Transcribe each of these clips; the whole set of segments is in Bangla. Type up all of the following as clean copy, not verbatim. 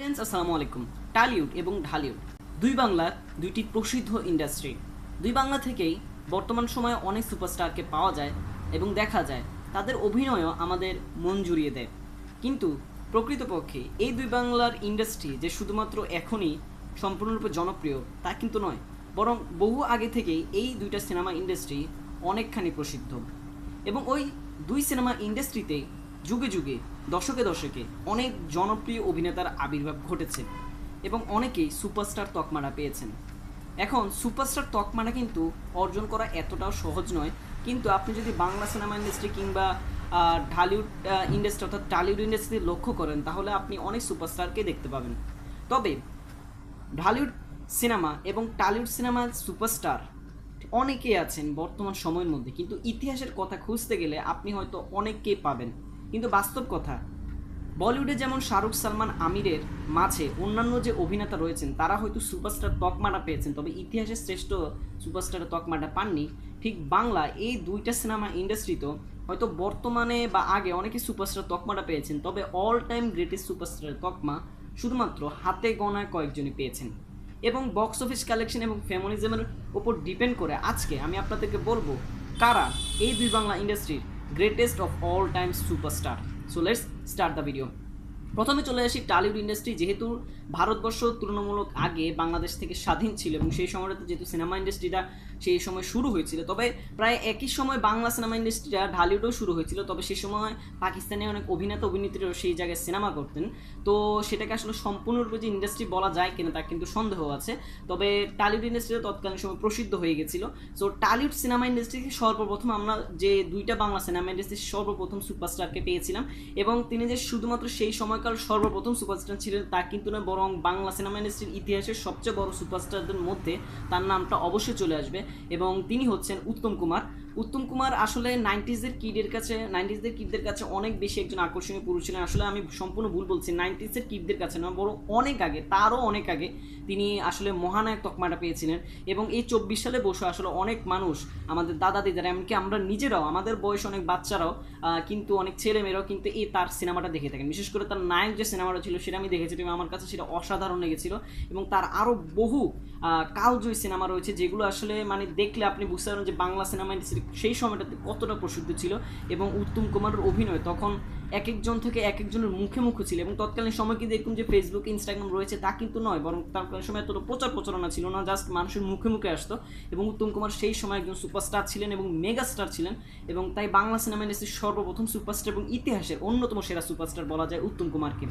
ফ্রেন্ডস, আসসালামু আলাইকুম। টালিউড এবং ঢালিউড দুই বাংলার দুইটি প্রসিদ্ধ ইন্ডাস্ট্রি। দুই বাংলা থেকেই বর্তমান সময়ে অনেক সুপারস্টারকে পাওয়া যায় এবং দেখা যায় তাদের অভিনয়ও আমাদের মন জুড়িয়ে দেয়। কিন্তু প্রকৃতপক্ষে এই দুই বাংলার ইন্ডাস্ট্রি যে শুধুমাত্র এখনই সম্পূর্ণরূপে জনপ্রিয় তা কিন্তু নয়, বরং বহু আগে থেকেই এই দুইটা সিনেমা ইন্ডাস্ট্রি অনেকখানি প্রসিদ্ধ এবং ওই দুই সিনেমা ইন্ডাস্ট্রিতে যুগে যুগে দশকে দশকে অনেক জনপ্রিয় অভিনেতার আবির্ভাব ঘটেছে এবং অনেকেই সুপারস্টার তকমাটা পেয়েছেন। এখন সুপারস্টার তকমাটা কিন্তু অর্জন করা এতটাও সহজ নয়, কিন্তু আপনি যদি বাংলা সিনেমা ইন্ডাস্ট্রি কিংবা ঢালিউড ইন্ডাস্ট্রি অর্থাৎ টালিউড ইন্ডাস্ট্রিতে লক্ষ্য করেন তাহলে আপনি অনেক সুপারস্টারকে দেখতে পাবেন। তবে ঢালিউড সিনেমা এবং টালিউড সিনেমার সুপারস্টার অনেকেই আছেন বর্তমান সময়ের মধ্যে, কিন্তু ইতিহাসের কথা খুঁজতে গেলে আপনি হয়তো অনেককেই পাবেন। কিন্তু বাস্তব কথা, বলিউডে যেমন শাহরুখ, সালমান, আমিরের মাঝে অন্যান্য যে অভিনেতা রয়েছেন তারা হয়তো সুপারস্টার তকমাটা পেয়েছেন, তবে ইতিহাসের শ্রেষ্ঠ সুপারস্টারের তকমাটা পাননি। ঠিক বাংলা এই দুইটা সিনেমা ইন্ডাস্ট্রিতেও হয়তো বর্তমানে বা আগে অনেকে সুপারস্টার তকমাটা পেয়েছেন, তবে অল টাইম গ্রেটেস্ট সুপারস্টারের তকমা শুধুমাত্র হাতে গোনা কয়েকজনই পেয়েছেন। এবং বক্স অফিস কালেকশন এবং ফেমিনিজমের উপর ডিপেন্ড করে আজকে আমি আপনাদেরকে বলবো কারা এই দুই বাংলা ইন্ডাস্ট্রির greatest of all time superstar. So let's start the video. প্রথমে চলে আসি টালিউড ইন্ডাস্ট্রি। যেহেতু ভারতবর্ষ তুলনামূলক আগে বাংলাদেশ থেকে স্বাধীন ছিল এবং সেই সময়টাতে যেহেতু সিনেমা ইন্ডাস্ট্রিটা সেই সময় শুরু হয়েছিল, তবে প্রায় একই সময় বাংলা সিনেমা ইন্ডাস্ট্রিটা ঢালিউডও শুরু হয়েছিল। তবে সেই সময় পাকিস্তানে অনেক অভিনেতা অভিনেত্রীরাও সেই জায়গায় সিনেমা করতেন, তো সেটাকে আসলে সম্পূর্ণরূপে যে ইন্ডাস্ট্রি বলা যায় কিনা তা কিন্তু সন্দেহ আছে। তবে টালিউড ইন্ডাস্ট্রিটা তৎকালীন সময় প্রসিদ্ধ হয়ে গেছিল। সো টালিউড সিনেমা ইন্ডাস্ট্রিকে সর্বপ্রথম আমরা যে দুইটা বাংলা সিনেমা ইন্ডাস্ট্রির সর্বপ্রথম সুপারস্টারকে পেয়েছিলাম, এবং তিনি যে শুধুমাত্র সেই সময়কাল সর্বপ্রথম সুপারস্টার ছিলেন তা কিন্তু না, বরং বাংলা সিনেমা ইন্ডাস্ট্রির ইতিহাসের সবচেয়ে বড় সুপারস্টারদের মধ্যে তার নামটা অবশ্যই চলে আসবে, এবং তিনি হচ্ছেন উত্তম কুমার। উত্তম কুমার আসলে নাইনটিজদের কিডদের কাছে অনেক বেশি একজন আকর্ষণীয় পুরুষ ছিলেন। আসলে আমি সম্পূর্ণ ভুল বলছি, নাইনটিজের কিডদের কাছে না, বড় অনেক আগে, তারও অনেক আগে তিনি আসলে মহানায়ক তকমাটা পেয়েছিলেন। এবং এই 24 সালে বসে আসলে অনেক মানুষ, আমাদের দাদা দিদারা, এমনকি আমরা নিজেরাও, আমাদের বয়স অনেক বাচ্চারাও কিন্তু অনেক ছেলেমেয়েরাও কিন্তু এই তার সিনেমাটা দেখে থাকেন। বিশেষ করে তার নায়ক যে সিনেমাটা ছিল সেটা আমি দেখেছি এবং আমার কাছে সেটা অসাধারণ লেগেছিল। এবং তার আরও বহু কালজয়ী সিনেমা রয়েছে যেগুলো আসলে মানে দেখলে আপনি বুঝতে পারেন যে বাংলা সিনেমা ইন্ডাস্ট্রি সেই সময়টাতে কতটা প্রসিদ্ধ ছিল। এবং উত্তম কুমারের অভিনয় তখন এক একজন থেকে এক একজনের মুখে মুখে ছিল। এবং তৎকালীন সময় কিন্তু দেখুন যে ফেসবুক, ইনস্টাগ্রাম রয়েছে তা কিন্তু নয়, বরং তৎকালীন সময় এতটা প্রচারণা ছিল না, জাস্ট মানুষের মুখে মুখে আসতো। এবং উত্তম কুমার সেই সময় একজন সুপারস্টার ছিলেন এবং মেগা স্টার ছিলেন, এবং তাই বাংলা সিনেমা ইন্ডাস্ট্রির সর্বপ্রথম সুপারস্টার এবং ইতিহাসের অন্যতম সেরা সুপারস্টার বলা যায় উত্তম কুমারকে।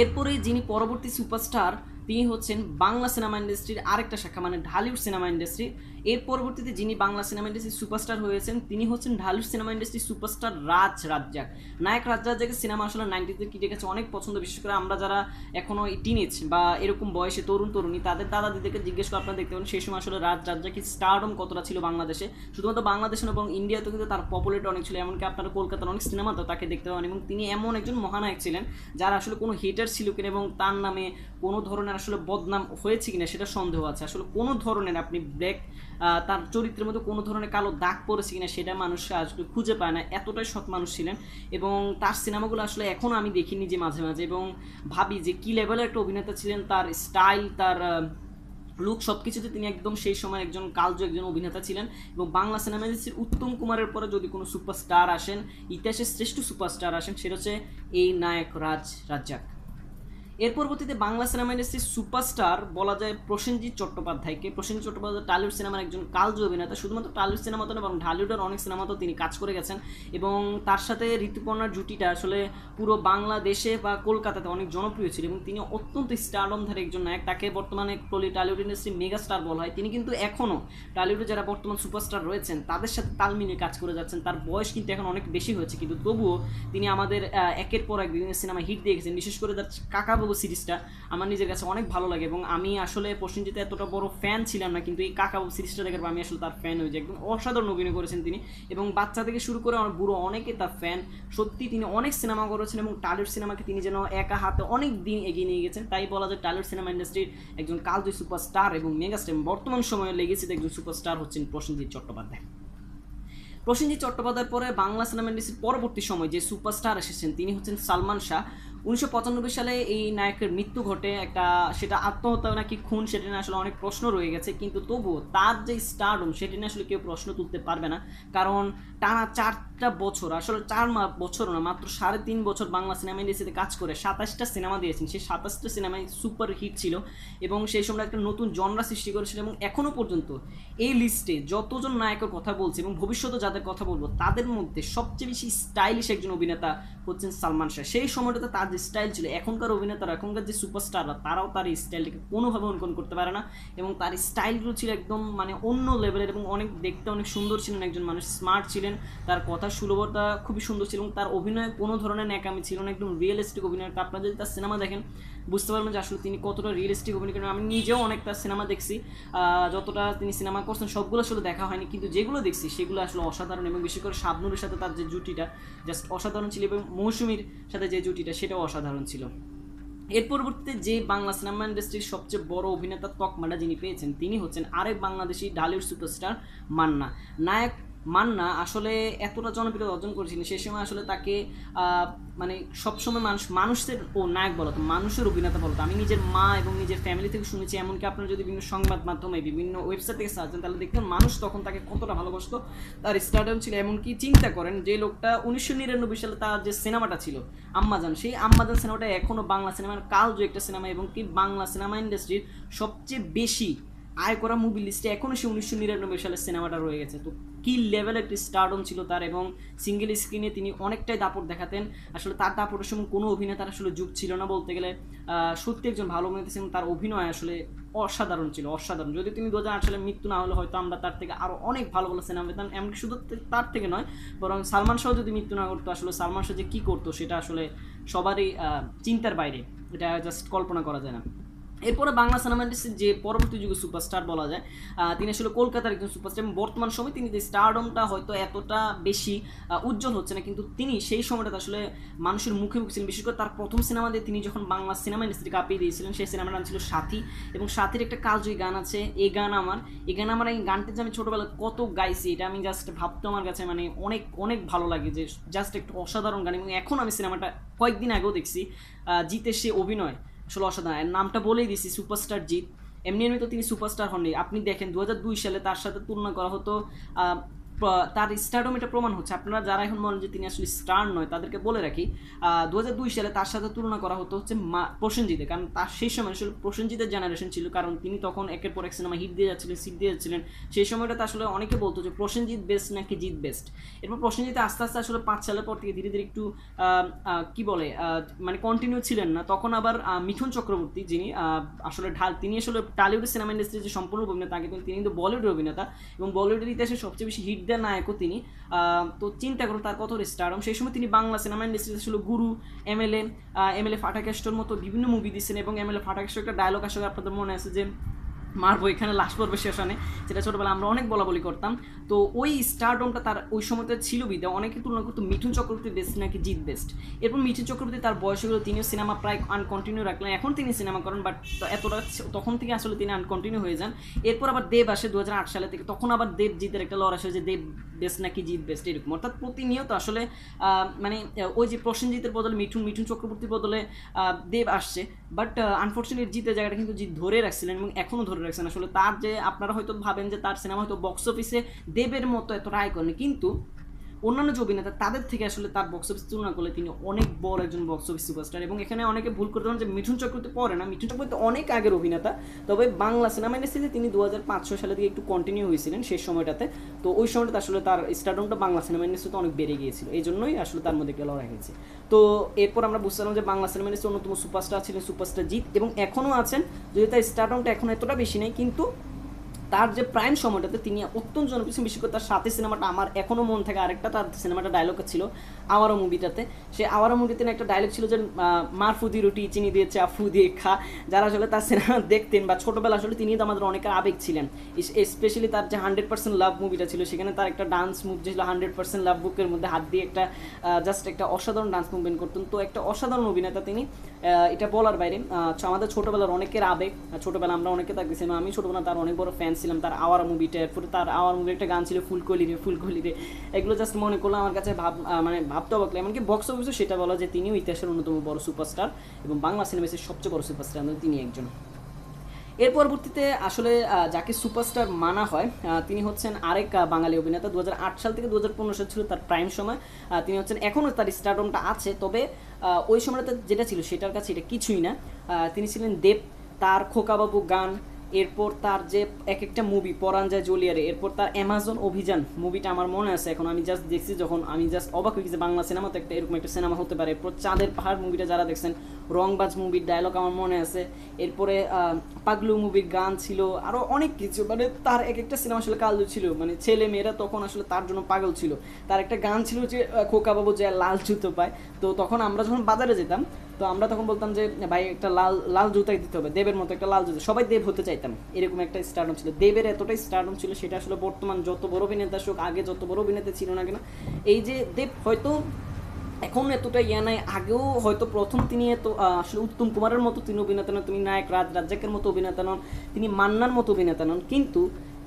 এরপরে যিনি পরবর্তী সুপারস্টার তিনি হচ্ছেন বাংলা সিনেমা ইন্ডাস্ট্রির আরেকটা শাখা, মানে ঢালিউড সিনেমা ইন্ডাস্ট্রি। এর পরবর্তীতে যিনি বাংলা সিনেমা ইন্ডাস্ট্রির সুপারস্টার হয়েছেন তিনি হচ্ছেন ঢালিউড সিনেমা ইন্ডাস্ট্রির সুপারস্টার রাজ রাজ্জাক। নায়ক রাজ রাজ্জাকের সিনেমা আসলে নাইনটিজের কিডের কাছে অনেক পছন্দ, বিশেষ করে আমরা যারা এখনও টিনেজ বা এরকম বয়সে তরুণী তাদের দাদা দিদিকে জিজ্ঞেস করে আপনারা দেখতে পাবেন সেই সময় আসলে রাজ রাজ্জাকের স্টারডম কতটা ছিল বাংলাদেশে। শুধুমাত্র বাংলাদেশে না, বরং ইন্ডিয়াতেও কিন্তু তার পপুলারিটি অনেক ছিল। এমনকি আপনারা কলকাতার অনেক সিনেমাতেও তাকে দেখতে পাবেন। এবং তিনি এমন একজন মহানায়ক ছিলেন যার আসলে কোনো হেটার ছিল কিনা এবং তার নামে কোনো ধরনের আসলে বদনাম হয়েছে কিনা সেটা সন্দেহ আছে। আসলে কোনো ধরনের আপনি ব্ল্যাক তার চরিত্রের মধ্যে কোনো ধরনের কালো দাগ পড়েছে কিনা সেটা মানুষ আসলে খুঁজে পায় না, এতটাই সৎ মানুষ ছিলেন। এবং তার সিনেমাগুলো আসলে এখনও আমি দেখিনি যে মাঝে মাঝে, এবং ভাবি যে কী লেভেলের একটা অভিনেতা ছিলেন। তার স্টাইল, তার লুক, সব কিছুতে তিনি একদম সেই সময় একজন একজন অভিনেতা ছিলেন। এবং বাংলা সিনেমা ইন্ডাস্ট্রির উত্তম কুমারের পরে যদি কোনো সুপারস্টার আসেন, ইতিহাসের শ্রেষ্ঠ সুপারস্টার আসেন, সেটা হচ্ছে এই নায়ক রাজ রাজ্জাক। এর পরবর্তীতে বাংলা সিনেমা ইন্ডাস্ট্রির সুপারস্টার বলা যায় প্রসেনজিৎ চট্টোপাধ্যায়কে। প্রসেনজিৎ চট্টোপাধ্যায় টালিউড সিনেমার একজন কালজয়ী অভিনেতা। শুধুমাত্র টালিউড সিনেমাতে না, বরং ঢালিউডের অনেক সিনেমাতেও তিনি কাজ করে গেছেন। এবং তার সাথে ঋতুপর্ণার জুটিটা আসলে পুরো বাংলাদেশে বা কলকাতাতে অনেক জনপ্রিয় ছিল। এবং তিনি অত্যন্ত স্টারডমধারী একজন নায়ক, তাকে বর্তমানে টালিউড ইন্ডাস্ট্রি মেগা স্টার বলা হয়। তিনি কিন্তু এখনও টালিউডে যারা বর্তমান সুপারস্টার রয়েছেন তাদের সাথে তাল মিলিয়ে কাজ করে যাচ্ছেন। তার বয়স কিন্তু এখন অনেক বেশি হয়েছে, কিন্তু তবুও তিনি আমাদের একের পর এক বিভিন্ন সিনেমা হিট দিয়ে গেছেন। বিশেষ করে তার কাকাবাবু সিরিজটা আমার নিজের কাছে অনেক ভালো লাগে। এবং আমি আসলে প্রসেনজিতের এতটা বড় ফ্যান ছিলাম না, কিন্তু এই কাকাবাবু সিরিজটা দেখার পর আমি আসলে তার ফ্যান হয়ে যাই। একদম অসাধারণ অভিনয় করেছেন তিনি, এবং বাচ্চা থেকে শুরু করে আমার বুড়ো অনেকে তার ফ্যান। সত্যি তিনি অনেক সিনেমা করেছেন এবং টালিউড সিনেমাকে তিনি যেন একা হাতে অনেক দিন এগিয়ে নিয়ে গেছেন। তাই বলা যায় টালিউড সিনেমা ইন্ডাস্ট্রির একজন কালজয়ী সুপারস্টার এবং মেগাস্টার, বর্তমান সময়ে লেগেছে একজন সুপারস্টার হচ্ছেন প্রসেনজিৎ চট্টোপাধ্যায়। প্রসেনজিৎ চট্টোপাধ্যায়ের পরে বাংলা সিনেমা ইন্ডাস্ট্রির পরবর্তী সময় যে সুপারস্টার এসেছেন তিনি হচ্ছেন সালমান শাহ। 1995 সালে এই নায়কের মৃত্যু ঘটে, একটা সেটা আত্মহত্যা নাকি খুন সেটা নিয়ে আসলে অনেক প্রশ্ন রয়ে গেছে, কিন্তু তবুও তার যে স্টারডম সেটা নিয়ে আসলে কেউ প্রশ্ন তুলতে পারবে না, কারণ টানা 4টা বছর, আসলে 4 বছর না, মাত্র 3.5 বছর বাংলা সিনেমা ইন্ডাস্ট্রিতে কাজ করে 27টা সিনেমা দিয়েছেন। সেই 27টা সিনেমায় সুপার হিট ছিল এবং সেই সময় একটা নতুন জনরা সৃষ্টি করেছিল, এবং এখনও পর্যন্ত এই লিস্টে যতজন নায়কের কথা বলছে এবং ভবিষ্যতে যাদের কথা বলবো তাদের মধ্যে সবচেয়ে বেশি স্টাইলিশ একজন অভিনেতা হচ্ছেন সালমান শাহ। সেই সময়টাতে তার যে স্টাইল ছিল, এখনকার অভিনেতারা, এখনকার যে সুপারস্টাররা, তারাও তার এই স্টাইলটাকে কোনোভাবে অনুকরণ করতে পারে না, এবং তার স্টাইলগুলো ছিল একদম মানে অন্য লেভেলের, এবং অনেক দেখতে অনেক সুন্দর ছিলেন একজন মানুষ, স্মার্ট ছিলেন, তার কথা সুলভতা খুবই সুন্দর ছিল, এবং তার অভিনয়ে কোনো ধরনের ন্যাকামি ছিল না, একদম রিয়েলিস্টিক অভিনয়। আপনারা যদি তার সিনেমা দেখেন বুঝতে পারবেন যে আসলে তিনি কতটা রিয়েলিস্টিক অভিনয় করেন। আমি নিজেও অনেক তার সিনেমা দেখছি, যতটা তিনি সিনেমা করছেন সবগুলো আসলে দেখা হয়নি, কিন্তু যেগুলো দেখছি সেগুলো আসলে অসাধারণ, এবং বিশেষ করে শাবনূরের সাথে তার যে জুটিটা জাস্ট অসাধারণ ছিল, এবং মৌসুমীর সাথে যে জুটিটা সেটাও অসাধারণ ছিল। এর পরবর্তীতে যে বাংলা সিনেমা ইন্ডাস্ট্রির সবচেয়ে বড় অভিনেতা তকমাটা যিনি পেয়েছেন তিনি হচ্ছেন আরেক বাংলাদেশি ঢালিউড সুপারস্টার মান্না। নায়ক মান্না আসলে এতটা জনপ্রিয়তা অর্জন করেছিলেন সেই সময়, আসলে তাকে মানে সবসময় মানুষের নায়ক বলো তো, মানুষের অভিনেতা বলো তো। আমি নিজের মা এবং নিজের ফ্যামিলি থেকে শুনেছি, এমনকি আপনারা যদি বিভিন্ন সংবাদ মাধ্যমে বিভিন্ন ওয়েবসাইট থেকে সার্চ দেন তাহলে দেখতেন মানুষ তখন তাকে কতটা ভালোবাসতো, তার স্টারডম ছিল। এমনকি চিন্তা করেন যে লোকটা 1999 সালে তার যে সিনেমাটা ছিল আম্মাজান, সেই আম্মাজান সিনেমাটা এখনও বাংলা সিনেমার কালজয়ী একটা সিনেমা, এবং কি বাংলা সিনেমা ইন্ডাস্ট্রির সবচেয়ে বেশি আয় করা মুভি লিস্টে এখনও সে 1999 সালের সিনেমাটা রয়ে গেছে। তো কি লেভেলের একটি স্টারডম ছিল তার, এবং সিঙ্গেল স্ক্রিনে তিনি অনেকটাই দাপট দেখাতেন। আসলে তার দাপটের সময় কোনো অভিনেতার আসলে যুগ ছিল না বলতে গেলে, সত্যি একজন ভালো অভিনেতা ছিলেন, তার অভিনয় আসলে অসাধারণ ছিল, অসাধারণ। যদি তিনি 2008 সালে মৃত্যু না হলে হয়তো আমরা তার থেকে আরও অনেক ভালো ভালো সিনেমা পেতাম, এমনকি শুধু তার থেকে নয়, বরং সালমান শাহ যদি মৃত্যু না করতো, আসলে সালমান শাহ যে কী করতো সেটা আসলে সবারই চিন্তার বাইরে, এটা জাস্ট কল্পনা করা যায় না। এরপরে বাংলা সিনেমা ইন্ডাস্ট্রির যে পরবর্তী যুগে সুপারস্টার বলা যায়, তিনি আসলে কলকাতার একজন সুপারস্টার, এবং বর্তমান সময় তিনি যে স্টারডমটা হয়তো এতটা বেশি উজ্জ্বল হচ্ছে না, কিন্তু তিনি সেই সময়টাতে আসলে মানুষের মুখে মুখে ছিলেন। বিশেষ করে তার প্রথম সিনেমা দিয়ে তিনি যখন বাংলা সিনেমা ইন্ডাস্ট্রি কাঁপিয়ে দিয়েছিলেন, সেই সিনেমার নাম ছিল সাথী, এবং সাথীর একটা কালজয়ী গান আছে এই গান আমার, এই গানটা যে আমি ছোটোবেলায় কত গাইছি এটা আমি জাস্ট ভাবতে আমার কাছে মানে অনেক অনেক ভালো লাগে, যে জাস্ট একটা অসাধারণ গান। এবং এখন আমি সিনেমাটা কয়েকদিন আগেও দেখছি, জিতের সে অভিনয় আসলে অসাধারণ। নামটা বলেই দিছি, সুপারস্টার জিৎ। এমনি তো তিনি সুপারস্টার হননি। আপনি দেখেন 2002 সালে তার সাথে তুলনা করা হতো, তার স্টারডম এটা প্রমাণ হচ্ছে। আপনারা যারা এখন বলেন যে তিনি আসলে স্টার নয় তাদেরকে বলে রাখি, 2002 সালে তার সাথে তুলনা করা হতো হচ্ছে প্রসেনজিতে, কারণ তার সেই সময় আসলে প্রসেনজিতের জেনারেশন ছিল, কারণ তিনি তখন একের পর এক সিনেমা সিট দিয়ে যাচ্ছিলেন। সেই সময়টাতে আসলে অনেকে বলতো যে প্রসেনজিৎ বেস্ট নাকি জিৎ বেস্ট। এরপর প্রসেনজিৎ আস্তে আস্তে আসলে 5 সালের পর থেকে ধীরে ধীরে একটু কি বলে মানে কন্টিনিউ ছিলেন না। তখন আবার মিঠুন চক্রবর্তী যিনি আসলে তিনি আসলে টলিউডের সিনেমা ইন্ডাস্ট্রির যে সম্পূর্ণ অভিনেতা, আগে তিনি কিন্তু বলিউডের অভিনেতা, এবং বলিউডের ইতিহাসে সবচেয়ে বেশি হিট দেওয়া নায়কও তিনি। তো চিন্তা করুন তার কত স্টারডম। সেই সময় তিনি বাংলা সিনেমা ইন্ডাস্ট্রিতে ছিল গুরু, এমএলএ ফাটাকেষ্টর মতো বিভিন্ন মুভি দিচ্ছেন, এবং এমএলএ ফাটাকেষ্টর একটা ডায়লগ আসলে আপনাদের মনে আছে যে মারবো এখানে লাশ পড়বে শেষানে, যেটা ছোটোবেলা আমরা অনেক বলাবলি করতাম। তো ওই স্টারডমটা তার ওই সময়তে ছিল বিদে অনেকে তুলনা করতো মিঠুন চক্রবর্তী বেস্ট নাকি জিৎ বেস্ট। এরপর মিঠুন চক্রবর্তী তার বয়স হলো, তিনিও সিনেমা প্রায় আনকন্টিনিউ রাখলেন, এখন তিনি সিনেমা করেন, বাট এতটা তখন থেকে আসলে তিনি আনকন্টিনিউ হয়ে যান। এরপর আবার দেব আসে 2008 সালে থেকে, তখন আবার দেব জিতের একটা লড়াই আসে যে দেব বেস্ট নাকি জিৎ বেস্ট, এরকম। অর্থাৎ প্রতিনিয়ত আসলে মানে ওই যে প্রসেনজিতের বদলে মিঠুন চক্রবর্তীর বদলে দেব আসছে, বাট আনফর্চুনেটলি জিতের জায়গাটা কিন্তু জিৎ ধরে রাখছিলেন এবং এখনও ধরে রাখছেন। আসলে তার যে আপনারা হয়তো ভাবেন যে তার সিনেমা হয়তো বক্স অফিসে দেবের মতো এত রায় করেনি, কিন্তু অন্যান্য যে অভিনেতা তাদের থেকে আসলে তার বক্স অফিস তুলনা করলে তিনি অনেক বড় একজন বক্স অফিস সুপারস্টার। এবং এখানে অনেকে ভুল করতে পারেন যে মিঠুন চক্রবর্তী পরে না, মিঠুন চক্রবর্তী অনেক আগের অভিনেতা, তবে বাংলা সিনেমা ইন্ডাস্ট্রিতে তিনি 2005-06 সালে থেকে একটু কন্টিনিউ হয়েছিলেন সেই সময়টাতে। তো ওই সময়টাতে আসলে তার স্টারডমটা বাংলা সিনেমা ইন্ডাস্ট্রিতে অনেক বেড়ে গিয়েছিল, এই জন্যই আসলে তার মধ্যে একটা লড়াই হয়েছে। তো এরপর আমরা বুঝতে পারলাম যে বাংলা সিনেমা ইন্ডাস্ট্রির অন্যতম সুপারস্টার ছিলেন সুপারস্টার জিৎ, এবং এখনও আছেন, যদি তার স্টারডমটা এখন এতটা বেশি নেই, কিন্তু তার যে প্রাইম সময়টাতে তিনি অত্যন্ত জনপ্রিয়। বিশেষ করে তার সাথে সিনেমাটা আমার এখনও মন থেকে, আরেকটা তার সিনেমাটা ডায়লগ ছিল আওয়ারা মুভিটাতে, সে আওয়ারা মুভিতে একটা ডায়লগ ছিল যে মারফুদি রুটি চিনি দিয়েছে আফু দিয়ে খা। যারা আসলে তার সিনেমা দেখতেন বা ছোটোবেলা, আসলে তিনি তো আমাদের অনেকের আবেগ ছিলেন। স্পেশালি তার যে 100% লাভ মুভিটা ছিল, সেখানে তার একটা ডান্স মুভ যে ছিল 100% লাভ বুকের মধ্যে হাত দিয়ে একটা জাস্ট একটা অসাধারণ ডান্স মুভমেন্ট করতেন। তো একটা অসাধারণ অভিনেতা তিনি, এটা বলার বাইরে। আমাদের ছোটোবেলার অনেকের আবেগ, ছোটোবেলা আমরা অনেকে তার সিনেমা, আমি ছোটোবেলা তার অনেক বড় ফ্যান দেখছিলাম তার আওয়ার মুভিটা, এরপরে তার আওয়ার মুভির একটা গান ছিল ফুলকলি রে, এগুলো জাস্ট মনে করলাম, আমার কাছে মানে ভাবতে অবাক লাগে। এমনকি বক্স অফিসও সেটা বলা যে তিনিও ইতিহাসের অন্যতম বড় সুপারস্টার এবং বাংলা সিনেমাসের সবচেয়ে বড় সুপারস্টার তিনি একজন। এর পরবর্তীতে আসলে যাকে সুপারস্টার মানা হয় তিনি হচ্ছেন আরেক বাঙালি অভিনেতা। 2008 সাল থেকে 2015 সাল ছিল তার প্রাইম সময়। তিনি হচ্ছেন, এখনও তার স্টারডমটা আছে, তবে ওই সময়টা যেটা ছিল সেটার কাছে এটা কিছুই না। তিনি ছিলেন দেব, তার খোকাবাবু গান, এরপর তার যে এক একটা মুভি পরাণ যায় জলিয়ারে, এরপর তার অ্যামাজন অভিযান মুভিটা আমার মনে আছে এখন, আমি জাস্ট দেখছি যখন আমি জাস্ট অবাক হয়ে গেছি, বাংলা সিনেমাতে একটা এরকম একটা সিনেমা হতে পারে। এরপর চাঁদের পাহাড় মুভিটা যারা দেখছেন, রংবাজ মুভির ডায়লগ আমার মনে আছে, এরপরে পাগলু মুভির গান ছিল, আরও অনেক কিছু, মানে তার এক একটা সিনেমা আসলে কাল ছিল, মানে ছেলে মেয়েরা তখন আসলে তার জন্য পাগল ছিল। তার একটা গান ছিল যে খোকা বাবু যে লাল জুতো পায়, তো তখন আমরা যখন বাজারে যেতাম তো আমরা তখন বলতাম যে ভাই একটা লাল জুতাই দিতে হবে, দেবের মতো একটা লাল জুতো, সবাই দেব হতে চাইতাম, এরকম একটা স্টারডম ছিল। দেবের এতটাই স্টারডম ছিল, সেটা আসলে বর্তমান যত বড় অভিনেতা হোক, আগে যত বড় অভিনেতা ছিল না কেন, এই যে দেব হয়তো এখন এতটা ইয়া নাই, আগেও হয়তো প্রথম তিনি এত আসলে উত্তম কুমারের মতো তিনি অভিনেতা নন, তিনি নায়ক রাজ্জাকের মতো অভিনেতা নন, তিনি মান্নার মতো অভিনেতা নন, কিন্তু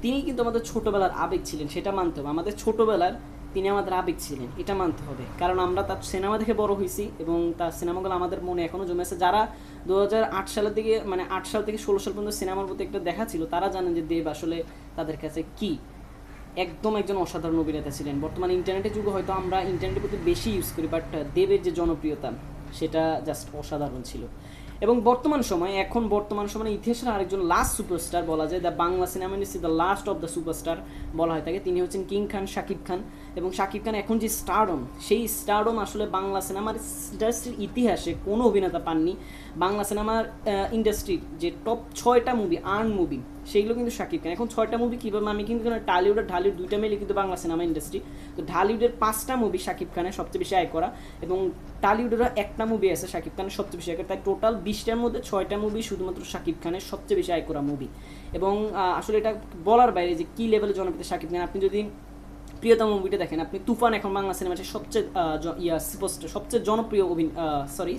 তিনি কিন্তু আমাদের ছোটোবেলার আবেগ ছিলেন, সেটা মানতে হবে। আমাদের ছোটোবেলার তিনি আমাদের আবেগ ছিলেন, এটা মানতে হবে, কারণ আমরা তার সিনেমা দেখে বড় হয়েছি এবং তার সিনেমাগুলো আমাদের মনে এখনও জমে আছে। যারা 2008 সালের দিকে, মানে 8 সাল থেকে 16 সাল পর্যন্ত সিনেমার প্রতি একটা দেখা ছিল, তারা জানেন যে দেব আসলে তাদের কাছে কি একদম একজন অসাধারণ অভিনেতা ছিলেন। বর্তমানে ইন্টারনেটের যুগে হয়তো আমরা ইন্টারনেটের প্রতি বেশি ইউজ করি, বাট দেবের যে জনপ্রিয়তা সেটা জাস্ট অসাধারণ ছিল। এবং বর্তমান সময়ে ইতিহাসের আরেকজন লাস্ট সুপারস্টার বলা যায়, the Bangla cinema industry the last of the superstar বলা হয় থাকে, তিনি হচ্ছেন কিং খান শাকিব খান। এবং শাকিব খান এখন যে স্টারডম, সেই স্টারডম আসলে বাংলা সিনেমার ইন্ডাস্ট্রির ইতিহাসে কোনো অভিনেতা পাননি। বাংলা সিনেমার ইন্ডাস্ট্রির যে টপ 6টা মুভি মুভি সেইগুলো কিন্তু শাকিব খান। এখন 6টা মুভি কীভাবে, আমি কিন্তু টালিউড আর ঢালিউড দুইটা মিলে কিন্তু বাংলা সিনেমা ইন্ডাস্ট্রি, তো ঢালিউডের 5টা মুভি শাকিব খানের সবচেয়ে বেশি আয় করা, এবং টালিউডেরও একটা মুভি আছে শাকিব খানের সবচেয়ে বেশি আয় করা, তাই টোটাল 20টার মধ্যে 6টা মুভি শুধুমাত্র শাকিব খানের সবচেয়ে বেশি আয় করা মুভি। এবং আসলে এটা বলার বাইরে যে কী লেভেলে জনপ্রিয় শাকিব খান। আপনি যদি প্রিয়তম মুভিটা দেখেন, আপনি তুফান এখন বাংলা সিনেমার সবচেয়ে জনপ্রিয়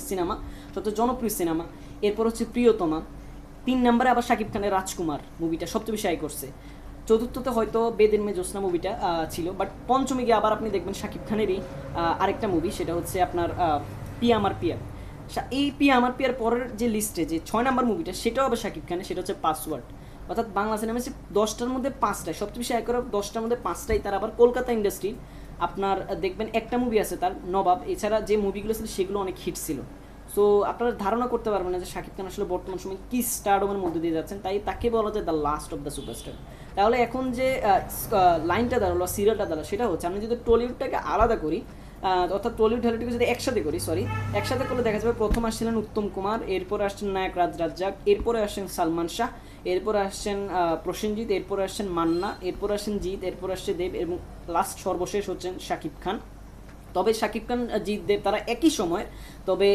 সিনেমা, সবচেয়ে জনপ্রিয় সিনেমা। এরপর হচ্ছে প্রিয়তমা, 3 নম্বরে আবার শাকিব খানের রাজকুমার মুভিটা সবচেয়ে বেশি আয় করছে। চতুর্থতে হয়তো বেদের মে জ্যোৎস্না মুভিটা ছিল, বাট পঞ্চমে গিয়ে আবার আপনি দেখবেন শাকিব খানেরই আরেকটা মুভি, সেটা হচ্ছে আপনার পিয়া আমার পিয়া। এই পিয়া আমার পিয়ার পরের যে লিস্টে যে 6 নম্বর মুভিটা, সেটাও আবার শাকিব খানের, সেটা হচ্ছে পাসওয়ার্ড। অর্থাৎ বাংলা সিনেমা 10টার মধ্যে 5টায় সবচেয়ে বেশি আয় করা, 10টার মধ্যে 5টাই তার আবার কলকাতা ইন্ডাস্ট্রি। আপনার দেখবেন একটা মুভি আছে তার নবাব, এছাড়া যে মুভিগুলো ছিল সেগুলো অনেক হিট ছিল। সো আপনারা ধারণা করতে পারবেন না যে শাকিব খান আসলে বর্তমান সময় কী স্টারডমের মধ্যে দিয়ে যাচ্ছেন, তাই তাকে বলা যায় the last of the superstar. তাহলে এখন যে লাইনটা দাঁড়ালো, সিরিয়ালটা দাঁড়ালো, সেটা হচ্ছে আমি যদি টলিউডটাকে আলাদা করি, অর্থাৎ টলিউড ঢালিউডকে যদি একসাথে করলে দেখা যাবে প্রথম আসছিলেন উত্তম কুমার, এরপরে আসছেন নায়ক রাজ্জাক, এরপরে আসছেন সালমান শাহ, এরপরে আসছেন প্রসেনজিৎ, এরপরে আসছেন মান্না, এরপরে আসছেন জিৎ, এরপরে আসছে দেব, এবং লাস্ট সর্বশেষ হচ্ছেন শাকিব খান। তবে শাকিব খান জিৎ দেব তারা একই সময়, তবে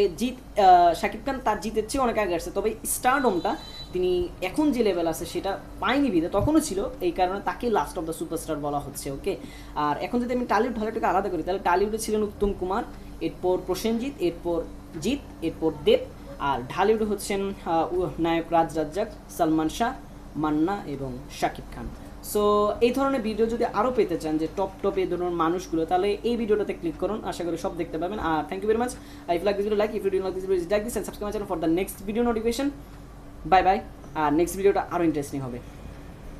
শাকিব খান তার জিতের চেয়ে অনেক আগে আসছে, তবে স্টারডমটা তিনি এখন যে লেভেল আছে সেটা পায়নি বিধে, তখনও ছিল, এই কারণে তাকে লাস্ট অফ দ্য সুপারস্টার বলা হচ্ছে। ওকে, আর এখন যদি আমি টালিউড ঢালিউডকে আলাদা করি, তাহলে টালিউডে ছিলেন উত্তম কুমার, এরপর প্রসেনজিৎ, এরপর জিৎ, এরপর দেব, আর ঢালিউডে হচ্ছেন নায়ক রাজ্জাক, সালমান শাহ, মান্না এবং শাকিব খান। সো এই ধরনের ভিডিও যদি আরও পেতে চান, যে টপ এই ধরনের মানুষগুলো, তাহলে এই ভিডিওটাতে ক্লিক করুন, আশা করি সব দেখতে পাবেন। আর thank you very much. If like this video, like, if you did like this video, like this and subscribe my channel for the next video notification. Bye bye. আর নেক্সট ভিডিওটা আরও ইন্টারেস্টিং হবে।